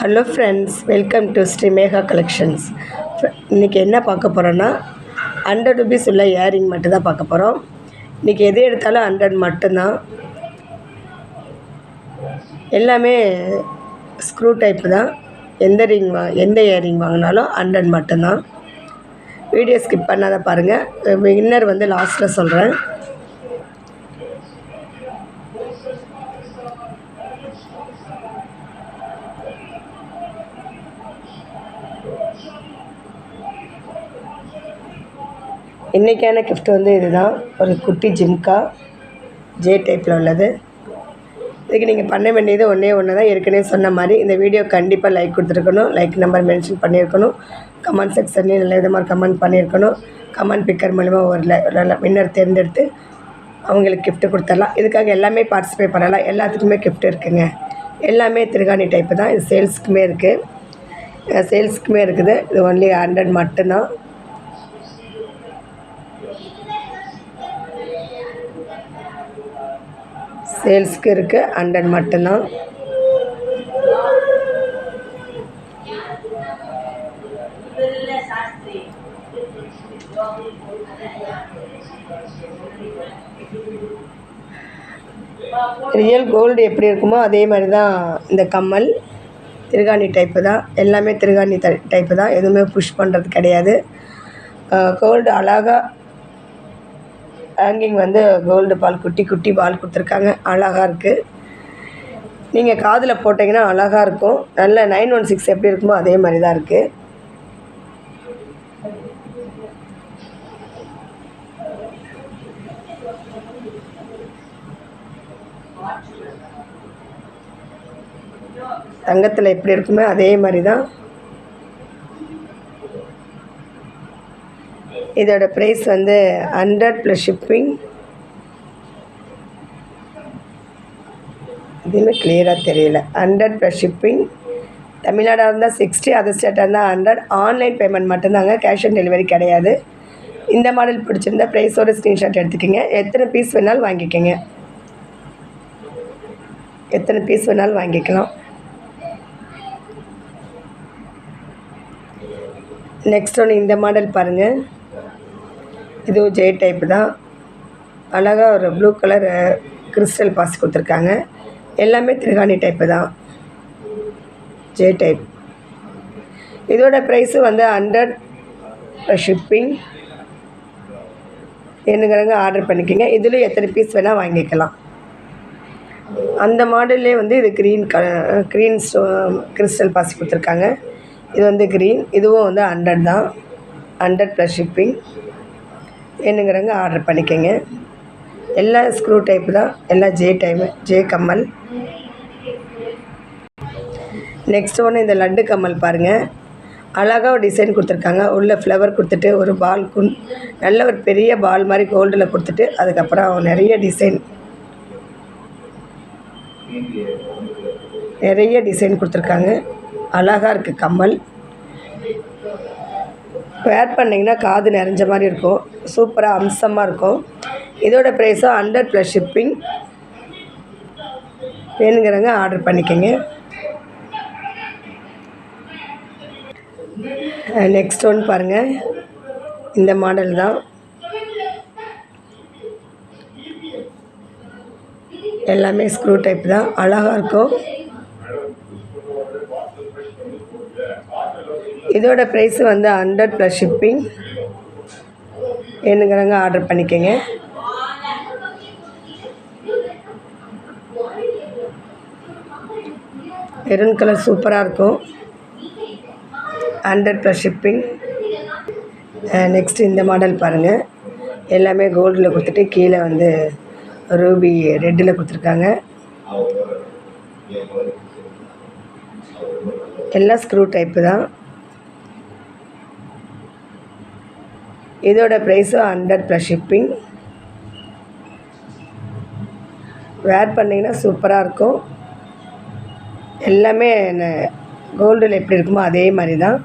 Hello friends, welcome to Sri Megha collections. இன்றைக்கி என்ன பார்க்க போகிறோன்னா 100 ருபீஸ் உள்ள இயரிங் மட்டும்தான் பார்க்க போகிறோம். இன்றைக்கி எது எடுத்தாலும் 100 மட்டும்தான். எல்லாமே ஸ்க்ரூ டைப்பு தான். எந்த இயரிங் வாங்கினாலும் 100 மட்டும்தான். வீடியோ ஸ்கிப் பண்ணாத பாருங்கள். வின்னர் வந்து லாஸ்ட்டில் சொல்கிறேன். இன்றைக்கான கிஃப்ட் வந்து இதுதான். ஒரு குட்டி ஜிம்கா ஜே டைப்பில் உள்ளது. இதுக்கு நீங்கள் பண்ண வேண்டியது ஒன்றே தான். ஏற்கனவே சொன்ன மாதிரி இந்த வீடியோ கண்டிப்பாக லைக் கொடுத்துருக்கணும். லைக் நம்பர் மென்ஷன் பண்ணியிருக்கணும். கமெண்ட் செக்ஷன்லேயும் நல்ல விதமாக கமெண்ட் பண்ணியிருக்கணும். கமெண்ட் பிக்கர் மூலிமா ஒரு வின்னர் தேர்ந்தெடுத்து அவங்களுக்கு கிஃப்ட்டு கொடுத்துடலாம். இதுக்காக எல்லாமே பார்ட்டிசிபேட் பண்ணலாம். எல்லாத்துக்குமே கிஃப்ட் இருக்குதுங்க. எல்லாமே திருகாணி டைப்பு தான். இது சேல்ஸுக்குமே இருக்குது. இது ஒன்லி 100 மட்டும்தான். சேல்ஸுக்கு இருக்குது. 100 மட்டும்தான். ரியல் கோல்டு எப்படி இருக்குமோ அதே மாதிரி தான் இந்த கம்மல். திருகாணி டைப்பு தான். எல்லாமே திருகாணி டைப்பு தான். எதுவுமே புஷ் பண்ணுறது கிடையாது. கோல்டு அழகாக ஹேங்கிங் வந்து கோல்டு பால் குட்டி பால் கொடுத்துருக்காங்க. அழகாக இருக்குது. நீங்கள் காதில் போட்டிங்கன்னா அழகாக இருக்கும். நல்ல 916 எப்படி இருக்குமோ அதே மாதிரி தான் இருக்குது. தங்கத்தில் எப்படி இருக்குமோ அதே மாதிரி தான். இதோட ப்ரைஸ் வந்து 100 + ஷிப்பிங். இதுவுமே கிளியராக தெரியல. 100 + ஷிப்பிங். தமிழ்நாடாக இருந்தால் 60, அதர் ஸ்டேட்டாக இருந்தால் 100. ஆன்லைன் பேமெண்ட் மட்டும்தாங்க. கேஷ் ஆன் டெலிவரி கிடையாது. இந்த மாடல் பிடிச்சிருந்தா ப்ரைஸோட ஸ்க்ரீன்ஷாட் எடுத்துக்கோங்க. எத்தனை பீஸ் வேணாலும் வாங்கிக்கோங்க. எத்தனை பீஸ் வேணாலும் வாங்கிக்கலாம். நெக்ஸ்ட் ஒன்று இந்த மாடல் பாருங்கள். இதுவும் ஜே டைப்பு தான். அழகாக ஒரு ப்ளூ கலர் கிறிஸ்டல் பாசி கொடுத்துருக்காங்க. எல்லாமே திருகாணி டைப்பு தான். J type. இதோட ப்ரைஸு வந்து 100 + ஷிப்பிங். என்னங்கிறவங்க ஆர்டர் பண்ணிக்கோங்க. இதில் எத்தனை பீஸ் வேணால் வாங்கிக்கலாம். அந்த மாடல்லே வந்து இது க்ரீன் கிறிஸ்டல் பாசி கொடுத்துருக்காங்க. இது வந்து க்ரீன். இதுவும் வந்து 100 தான். 100 + ஷிப்பிங். வேணுங்கிறவங்க ஆர்டர் பண்ணிக்கோங்க. எல்லாம் ஸ்க்ரூ டைப்பு தான். எல்லாம் ஜே கம்மல். நெக்ஸ்ட் ஒன்று இந்த லட்டு கம்மல் பாருங்கள். அழகாக ஒரு டிசைன் கொடுத்துருக்காங்க. உள்ள ஃப்ளவர் கொடுத்துட்டு ஒரு பால் நல்ல ஒரு பெரிய பால் மாதிரி கோல்டில் கொடுத்துட்டு அதுக்கப்புறம் நிறைய டிசைன் கொடுத்துருக்காங்க. அழகாக இருக்குது கம்மல். வேர் பண்ணிங்கன்னா காது நிறைஞ்ச மாதிரி இருக்கும். சூப்பராக அம்சமாக இருக்கும். இதோட ப்ரைஸும் 100 + ஷிப்பிங். வேணுங்கிறவங்க ஆர்டர் பண்ணிக்கோங்க. நெக்ஸ்ட் ஒன்று பாருங்கள். இந்த மாடல் தான். எல்லாமே ஸ்க்ரூ டைப் தான். அழகாக இருக்கும். இதோட ப்ரைஸு வந்து 100 + ஷிப்பிங். வேணுங்கிறவங்க ஆர்டர் பண்ணிக்கோங்க. மெரூன் கலர் சூப்பராக இருக்கும். 100 + ஷிப்பிங். நெக்ஸ்ட் இந்த மாடல் பாருங்கள். எல்லாமே கோல்டில் கொடுத்துட்டு கீழே வந்து ரூபி ரெட்டில் கொடுத்துருக்காங்க. எல்லாம் ஸ்க்ரூ டைப்பு தான். இதோட ப்ரைஸும் 100 + ஷிப்பிங். வேர் பண்ணிங்கன்னா சூப்பராக இருக்கும். எல்லாமே கோல்டில் எப்படி இருக்குமோ அதே மாதிரி தான்.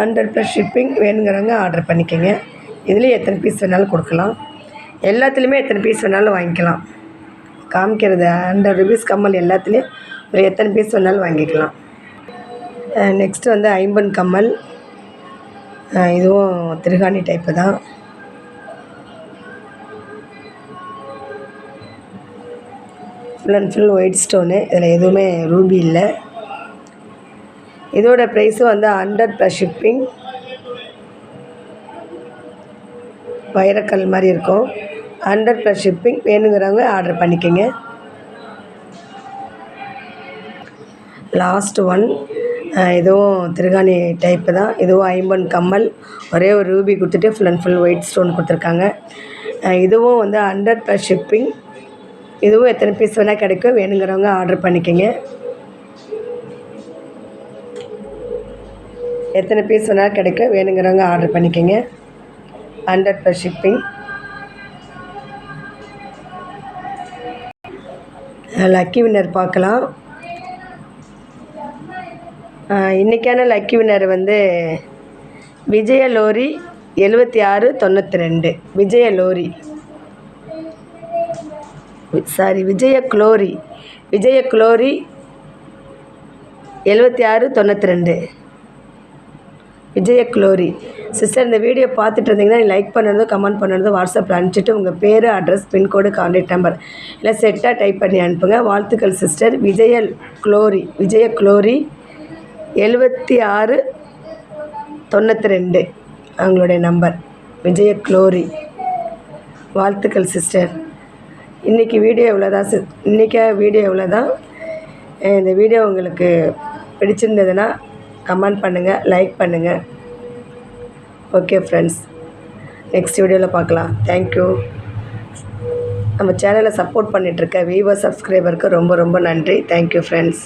100 + ஷிப்பிங். வேணுங்கிறவங்க ஆர்டர் பண்ணிக்கோங்க. இதுலேயும் எத்தனை பீஸ் வேணாலும் கொடுக்கலாம். எல்லாத்துலேயுமே எத்தனை பீஸ் வேணாலும் வாங்கிக்கலாம். காமிக்கிறது 100 ருபீஸ் கம்மல் எல்லாத்துலேயும் ஒரு எத்தனை பீஸ் வேணாலும் வாங்கிக்கலாம். நெக்ஸ்ட்டு வந்து ஐம்பொன் கம்மல். இதுவும் திருகாணி டைப்பு தான். Full and full white stone. இதில் எதுவுமே ரூபி இல்லை. இதோட ப்ரைஸும் வந்து 100 + ஷிப்பிங். வைரக்கல் மாதிரி இருக்கும். 100 + ஷிப்பிங். வேணுங்கிறவங்க ஆர்டர் பண்ணிக்கோங்க. Last one. இதுவும் திருகாணி டைப்பு தான். இதுவும் ஐம்பொன் கம்மல். ஒரே ஒரு ரூபி கொடுத்துட்டு full and full white stone கொடுத்துருக்காங்க. இதுவும் வந்து 100 + ஷிப்பிங். இதுவும் எத்தனை பீஸ் வேணால் கிடைக்கும். வேணுங்கிறவங்க ஆர்டர் பண்ணிக்கோங்க. எத்தனை பீஸ் வேணாலும் கிடைக்கும். வேணுங்கிறவங்க ஆர்டர் பண்ணிக்கோங்க. 100 + ஷிப்பிங். லக்கி வின்னர் பார்க்கலாம். இன்றைக்கான லக்கி வின்னர் வந்து விஜயலோரி 7692. விஜயலோரி விஜயக்ளோரி 7692. விஜயக்ளோரி சிஸ்டர், இந்த வீடியோ பார்த்துட்டு இருந்தீங்கன்னா லைக் பண்ணுறதோ கமெண்ட் பண்ணுறதோ வாட்ஸ்அப்பில் அனுப்பிச்சிட்டு உங்கள் பேர், அட்ரஸ், பின்கோடு, கான்டாக்ட் நம்பர் இல்லை செட்டாக டைப் பண்ணி அனுப்புங்க. வாழ்த்துக்கள் சிஸ்டர். விஜயக்ளோரி 7692 அவங்களுடைய நம்பர். விஜயக்ளோரி. வாழ்த்துக்கள் சிஸ்டர். இன்றைக்கி வீடியோ இவ்வளோதான் இவ்வளோதான். இந்த வீடியோ உங்களுக்கு பிடிச்சிருந்ததுன்னா கமெண்ட் பண்ணுங்கள், லைக் பண்ணுங்கள். ஓகே ஃப்ரெண்ட்ஸ், நெக்ஸ்ட் வீடியோவில் பார்க்கலாம். தேங்க்யூ. நம்ம சேனலை சப்போர்ட் பண்ணிகிட்ருக்க வியூவர், சப்ஸ்கிரைபருக்கு ரொம்ப ரொம்ப நன்றி. Thank you friends.